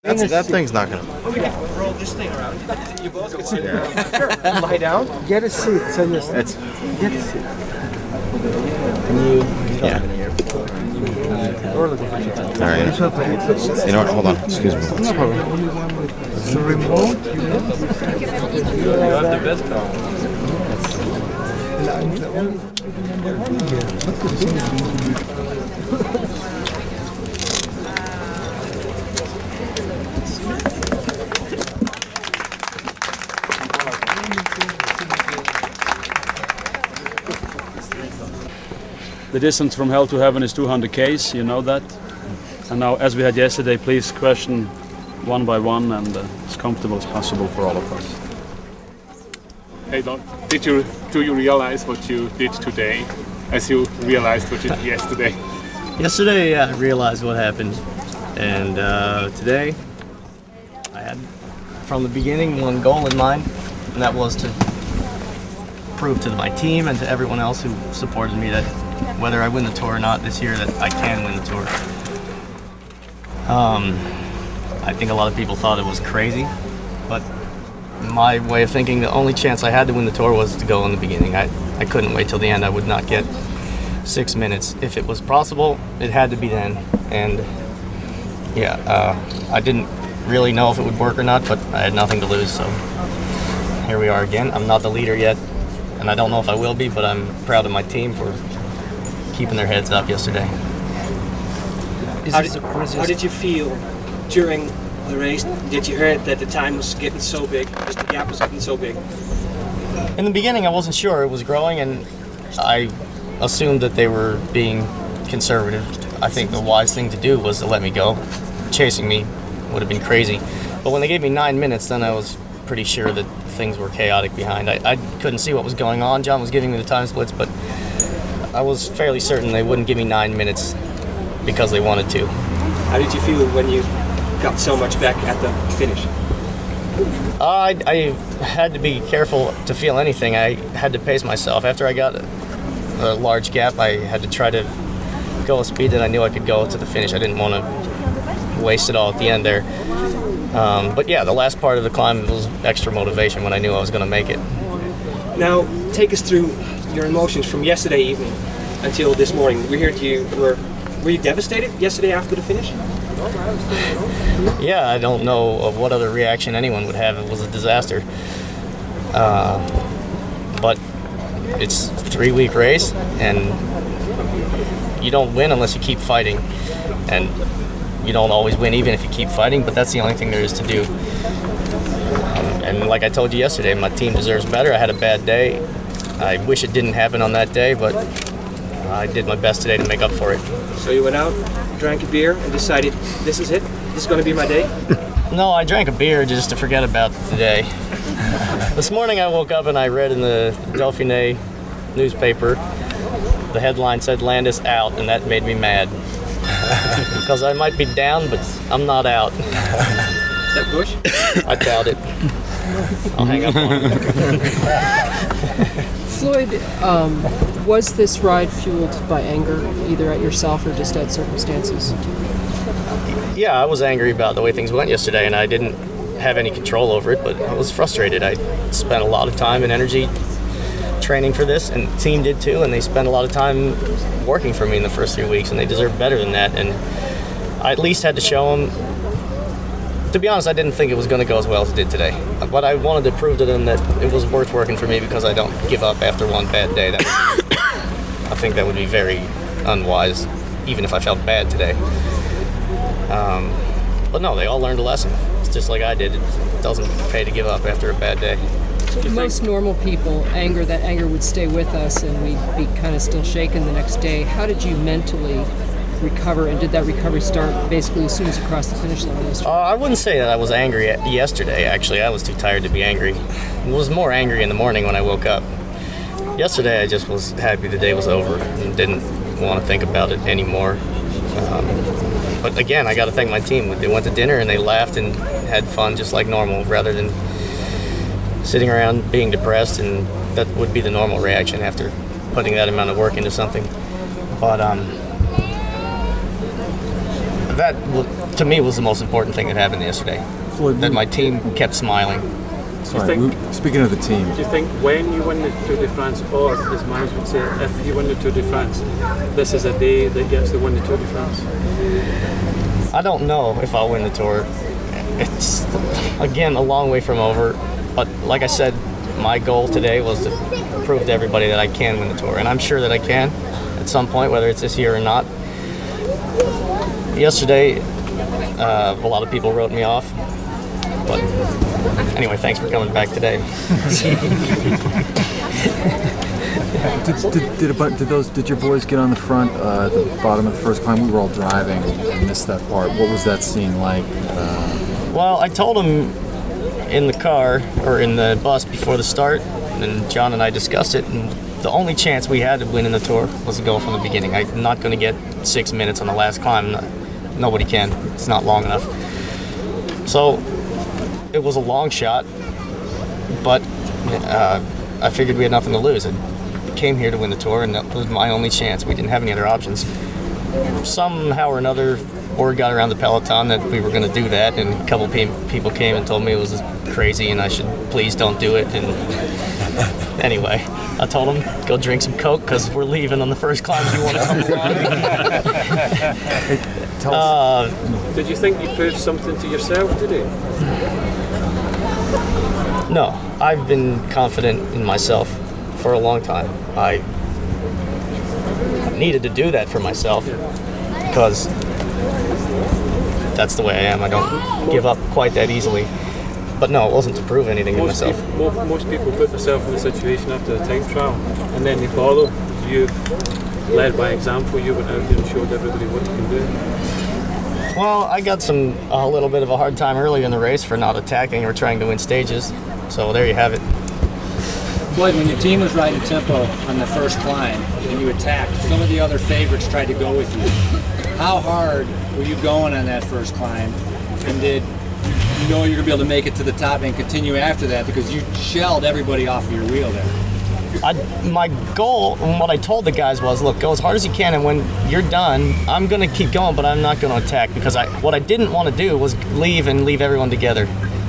That thing's not gonna. We can roll this thing around. You both can sit down. Sure. Lie down. Get a seat. So get a seat. Yeah. All right. You know what? Hold on. Excuse me. The remote. You have the best car. The distance from hell to heaven is 200 Caisse, you know that. And now, as we had yesterday, please question one by one and as comfortable as possible for all of us. Hey, do you realize what you did today, as you realized what you did yesterday? Yesterday, I realized what happened, and today, I had, from the beginning, one goal in mind, and that was to prove to my team and to everyone else who supported me that whether I win the tour or not this year, that I can win the tour. I think a lot of people thought it was crazy, but my way of thinking, the only chance I had to win the tour was to go in the beginning. I couldn't wait till the end. I would not get 6 minutes. If it was possible, it had to be then. And yeah, I didn't really know if it would work or not, but I had nothing to lose, so here we are again. I'm not the leader yet, and I don't know if I will be, but I'm proud of my team for keeping their heads up yesterday. How did you feel during the race? Did you hear that the time was getting so big, just the gap was getting so big? In the beginning, I wasn't sure. It was growing, and I assumed that they were being conservative. I think the wise thing to do was to let me go. Chasing me would have been crazy. But when they gave me 9 minutes, then I was pretty sure that things were chaotic behind. I couldn't see what was going on. John was giving me the time splits, but I was fairly certain they wouldn't give me 9 minutes because they wanted to. How did you feel when you got so much back at the finish? I had to be careful to feel anything. I had to pace myself. After I got a large gap, I had to try to go a speed that I knew I could go to the finish. I didn't want to waste it all at the end there. But yeah, the last part of the climb was extra motivation when I knew I was going to make it. Now, take us through your emotions from yesterday evening until this morning. We heard you were you devastated yesterday after the finish? Yeah, I don't know of what other reaction anyone would have. It was a disaster. But it's a 3-week race, and you don't win unless you keep fighting. And you don't always win even if you keep fighting, but that's the only thing there is to do. And like I told you yesterday, my team deserves better. I had a bad day. I wish it didn't happen on that day, but I did my best today to make up for it. So you went out, drank a beer, and decided, this is it? This is going to be my day? No, I drank a beer just to forget about today. This morning I woke up and I read in the Dauphiné newspaper, the headline said Landis out, and that made me mad. Because I might be down, but I'm not out. Is that Bush? I doubt it. I'll hang up on it. Floyd, was this ride fueled by anger, either at yourself or just at circumstances? Yeah, I was angry about the way things went yesterday, and I didn't have any control over it, but I was frustrated. I spent a lot of time and energy training for this, and the team did too, and they spent a lot of time working for me in the first 3 weeks, and they deserve better than that, and I at least had to show them. To be honest, I didn't think it was going to go as well as it did today, but I wanted to prove to them that it was worth working for me because I don't give up after one bad day. I think that would be very unwise, even if I felt bad today. But no, they all learned a lesson. It's just like I did. It doesn't pay to give up after a bad day. Most normal people, that anger would stay with us and we'd be kind of still shaken the next day. How did you mentally recover, and did that recovery start basically as soon as you crossed the finish line yesterday? I wouldn't say that I was angry yesterday, actually. I was too tired to be angry. I was more angry in the morning when I woke up. Yesterday I just was happy the day was over and didn't want to think about it anymore. But again, I got to thank my team. They went to dinner and they laughed and had fun just like normal, rather than sitting around being depressed, and that would be the normal reaction after putting that amount of work into something. But that to me, was the most important thing that happened yesterday. Floyd, That my team kept smiling. Speaking of the team, Do you think when you win the Tour de France, or as Miles would say, if you win the Tour de France, this is a day that you actually win the Tour de France? I don't know if I'll win the Tour. It's, again, a long way from over. But like I said, my goal today was to prove to everybody that I can win the Tour. And I'm sure that I can at some point, whether it's this year or not. Yesterday, a lot of people wrote me off. But anyway, thanks for coming back today. Did your boys get on the front at the bottom of the first climb? We were all driving and missed that part. What was that scene like? Well, I told them in the car, or in the bus before the start, and John and I discussed it, and the only chance we had to win in the Tour was to go from the beginning. I'm not going to get 6 minutes on the last climb. Nobody can. It's not long enough. So it was a long shot, but I figured we had nothing to lose. I came here to win the Tour, and that was my only chance. We didn't have any other options. Somehow or another, word got around the peloton that we were going to do that, and a couple people came and told me it was crazy and I should please don't do it. And anyway, I told them, go drink some Coke because we're leaving on the first climb if you want to come along. Did you think you proved something to yourself today? No, I've been confident in myself for a long time. I needed to do that for myself because that's the way I am. I don't give up quite that easily. But no, it wasn't to prove anything to myself. Most people put themselves in the situation after a time trial and then they follow. You led by example. You went out there and showed everybody what you can do. Well, I got a little bit of a hard time earlier in the race for not attacking or trying to win stages. So there you have it. Floyd, when your team was riding tempo on the first climb and you attacked, some of the other favorites tried to go with you. How hard were you going on that first climb? And did you know you're going to be able to make it to the top and continue after that because you shelled everybody off of your wheel there? My goal, and what I told the guys was, look, go as hard as you can, and when you're done, I'm going to keep going, but I'm not going to attack, because what I didn't want to do was leave everyone together.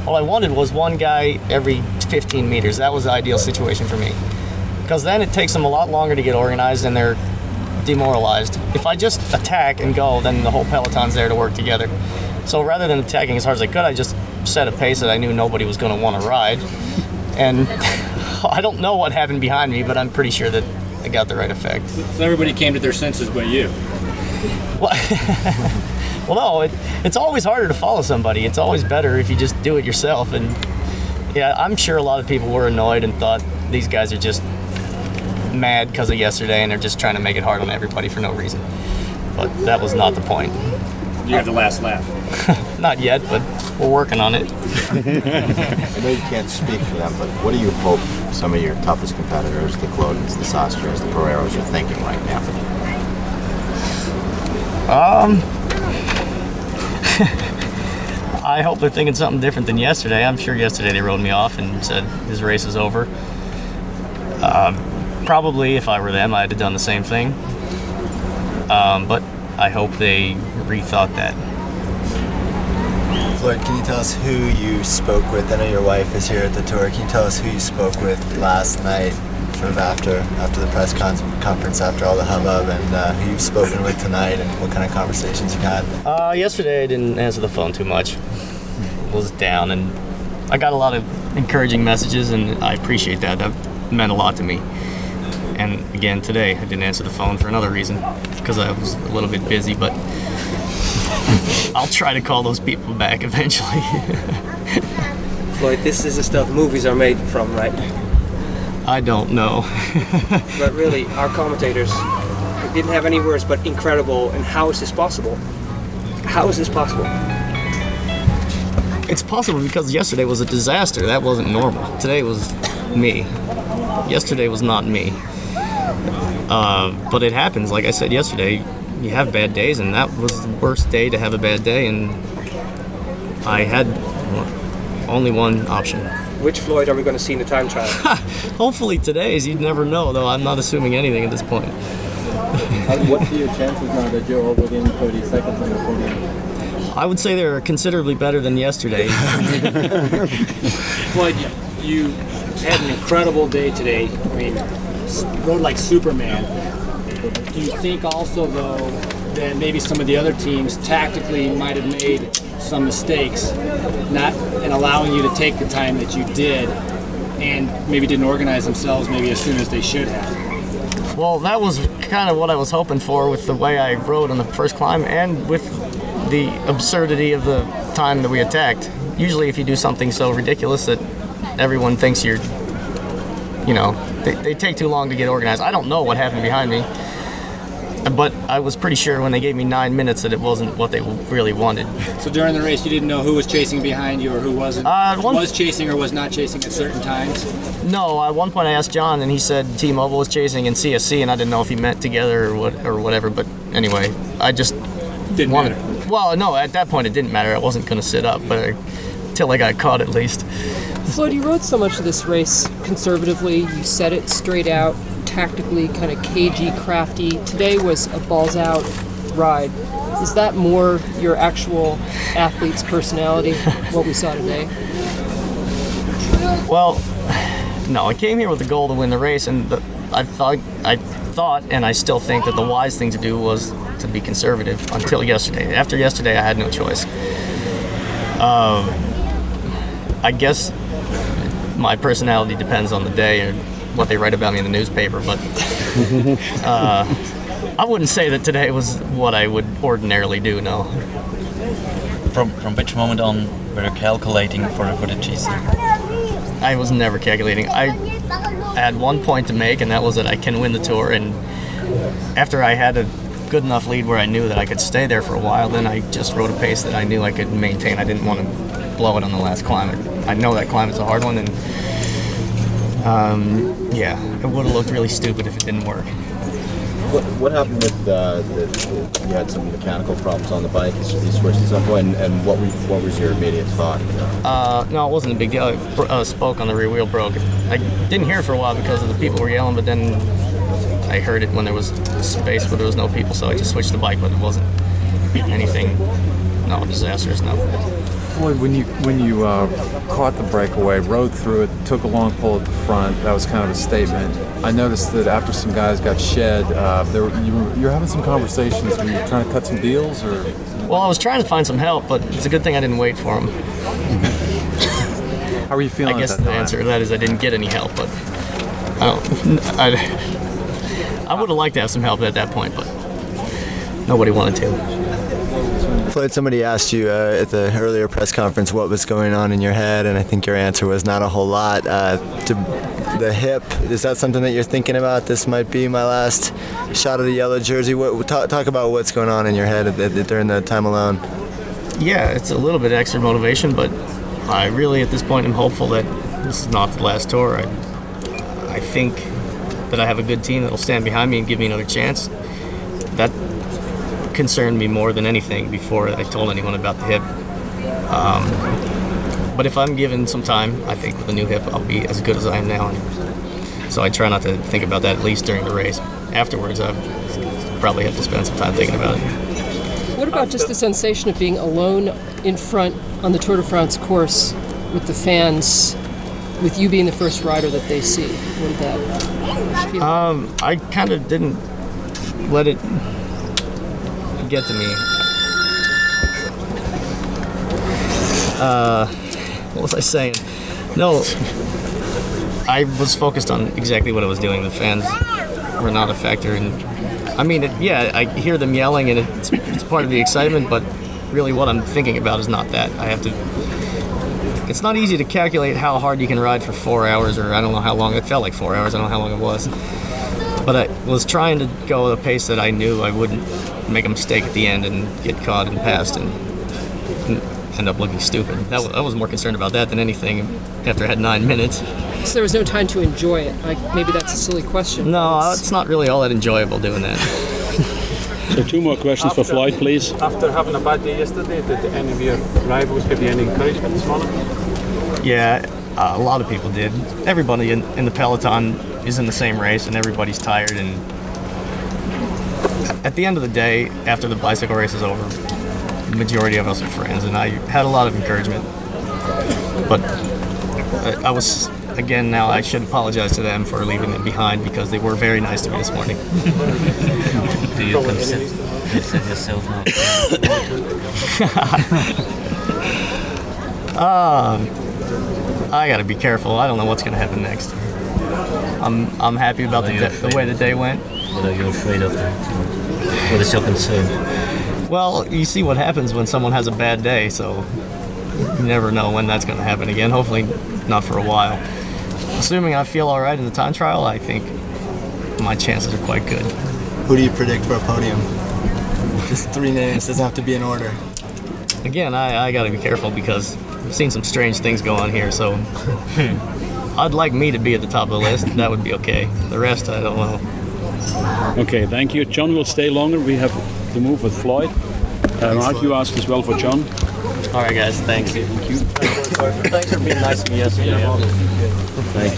All I wanted was one guy every 15 meters. That was the ideal situation for me, because then it takes them a lot longer to get organized and they're demoralized. If I just attack and go, then the whole peloton's there to work together. So rather than attacking as hard as I could, I just set a pace that I knew nobody was going to want to ride. And I don't know what happened behind me, but I'm pretty sure that I got the right effect. So everybody came to their senses but you. Well, no, it's always harder to follow somebody. It's always better if you just do it yourself. And yeah, I'm sure a lot of people were annoyed and thought these guys are just mad because of yesterday and they're just trying to make it hard on everybody for no reason. But that was not the point. You had the last lap. Not yet, but we're working on it. I know you can't speak for them, but what do you hope some of your toughest competitors, the Clodens, the Sastrias, the Pereiros, are thinking right now? I hope they're thinking something different than yesterday. I'm sure yesterday they wrote me off and said his race is over. Probably if I were them, I'd have done the same thing. But I hope they rethought that. Floyd, can you tell us who you spoke with? I know your wife is here at the tour. Can you tell us who you spoke with last night, sort of after the press conference, after all the hubbub, and who you've spoken with tonight, and what kind of conversations you had? Yesterday I didn't answer the phone too much. Was down, and I got a lot of encouraging messages, and I appreciate that. That meant a lot to me. And again, today I didn't answer the phone for another reason, because I was a little bit busy, but I'll try to call those people back eventually. Floyd, this is the stuff movies are made from, right? I don't know. But really, our commentators didn't have any words but incredible, and how is this possible? How is this possible? It's possible because yesterday was a disaster. That wasn't normal. Today was me. Yesterday was not me. But it happens. Like I said yesterday, you have bad days, and that was the worst day to have a bad day, and I had only one option. Which Floyd are we going to see in the time trial? Hopefully today's. You'd never know, though. I'm not assuming anything at this point. What are your chances now that you're within 30 seconds on the podium? I would say they're considerably better than yesterday. Floyd, you had an incredible day today. I mean, rode like Superman. Do you think also, though, that maybe some of the other teams tactically might have made some mistakes, not in allowing you to take the time that you did, and maybe didn't organize themselves maybe as soon as they should have? Well, that was kind of what I was hoping for with the way I rode on the first climb and with the absurdity of the time that we attacked. Usually if you do something so ridiculous that everyone thinks you're, they take too long to get organized. I don't know what happened behind me, but I was pretty sure when they gave me 9 minutes that it wasn't what they really wanted. So during the race, you didn't know who was chasing behind you or who wasn't? Was chasing or was not chasing at certain times? No, at one point I asked John, and he said T-Mobile was chasing and CSC, and I didn't know if he meant together or whatever. But anyway, I just didn't wanted. Matter. Well, no, at that point it didn't matter. I wasn't going to sit up, but until I got caught at least. Floyd, you rode so much of this race conservatively. You set it straight out, tactically, kind of cagey, crafty. Today was a balls-out ride. Is that more your actual athlete's personality, what we saw today? Well, no, I came here with the goal to win the race, and I thought, and I still think that the wise thing to do was to be conservative until yesterday. After yesterday, I had no choice. I guess my personality depends on the day and what they write about me in the newspaper, but I wouldn't say that today was what I would ordinarily do, no. From which moment on were you calculating for the GC? I was never calculating. I had one point to make, and that was that I can win the Tour, and after I had a good enough lead where I knew that I could stay there for a while, then I just rode a pace that I knew I could maintain. I didn't want to blow it on the last climb. I know that climb is a hard one, and it would have looked really stupid if it didn't work. What happened with you had some mechanical problems on the bike? You switched at some point, and what was your immediate thought? No, it wasn't a big deal. Spoke on the rear wheel broke. I didn't hear it for a while because of the people were yelling, but then I heard it when there was space where there was no people, so I just switched the bike, but it wasn't anything, no disastrous, no. Floyd, when you caught the breakaway, rode through it, took a long pull at the front, that was kind of a statement. I noticed that after some guys got shed, you were having some conversations. Were you trying to cut some deals, or? Well, I was trying to find some help, but it's a good thing I didn't wait for them. How were you feeling? I guess at that the time? answer to that is I didn't get any help, but I would have liked to have some help at that point, but nobody wanted to. Floyd, somebody asked you at the earlier press conference what was going on in your head, and I think your answer was not a whole lot. To the hip, is that something that you're thinking about? This might be my last shot of the yellow jersey. Talk about what's going on in your head during the time alone. Yeah, it's a little bit extra motivation, but I really, at this point, am hopeful that this is not the last Tour. I think that I have a good team that will stand behind me and give me another chance. That concerned me more than anything before I told anyone about the hip. But if I'm given some time, I think with a new hip, I'll be as good as I am now. So I try not to think about that, at least during the race. Afterwards, I probably have to spend some time thinking about it. What about just the sensation of being alone in front on the Tour de France course with the fans, with you being the first rider that they see? What did that feel like? I kind of didn't let it get to me. What was I saying? No, I was focused on exactly what I was doing. The fans were not a factor, and I mean, I hear them yelling, and it's part of the excitement. But really, what I'm thinking about is not that. It's not easy to calculate how hard you can ride for 4 hours, or I don't know how long. It felt like 4 hours. I don't know how long it was. But I was trying to go at a pace that I knew I wouldn't make a mistake at the end and get caught and passed and end up looking stupid. I was more concerned about that than anything after I had 9 minutes. So there was no time to enjoy it. Like, maybe that's a silly question. No, it's not really all that enjoyable doing that. So 2 more questions for Floyd, please. After having a bad day yesterday, did any of your rivals give you any encouragement this morning? Yeah, a lot of people did. Everybody in the peloton is in the same race, and everybody's tired. And at the end of the day, after the bicycle race is over, the majority of us are friends, and I had a lot of encouragement. But I was, again, now I should apologize to them for leaving them behind because they were very nice to me this morning. Do you consider yourself now? I gotta be careful. I don't know what's gonna happen next. I'm happy about the way the day went. What are you afraid of? What is your concern? Well, you see what happens when someone has a bad day, so you never know when that's going to happen again. Hopefully not for a while. Assuming I feel all right in the time trial, I think my chances are quite good. Who do you predict for a podium? Just 3 names, doesn't have to be in order. Again, I got to be careful because I've seen some strange things go on here, so I'd like me to be at the top of the list. That would be okay. The rest, I don't know. Okay, thank you. John will stay longer. We have to move with Floyd. Mark, you asked as well for John. All right, guys. Thanks. Thank you. Thanks for being nice to me yesterday. Thank you.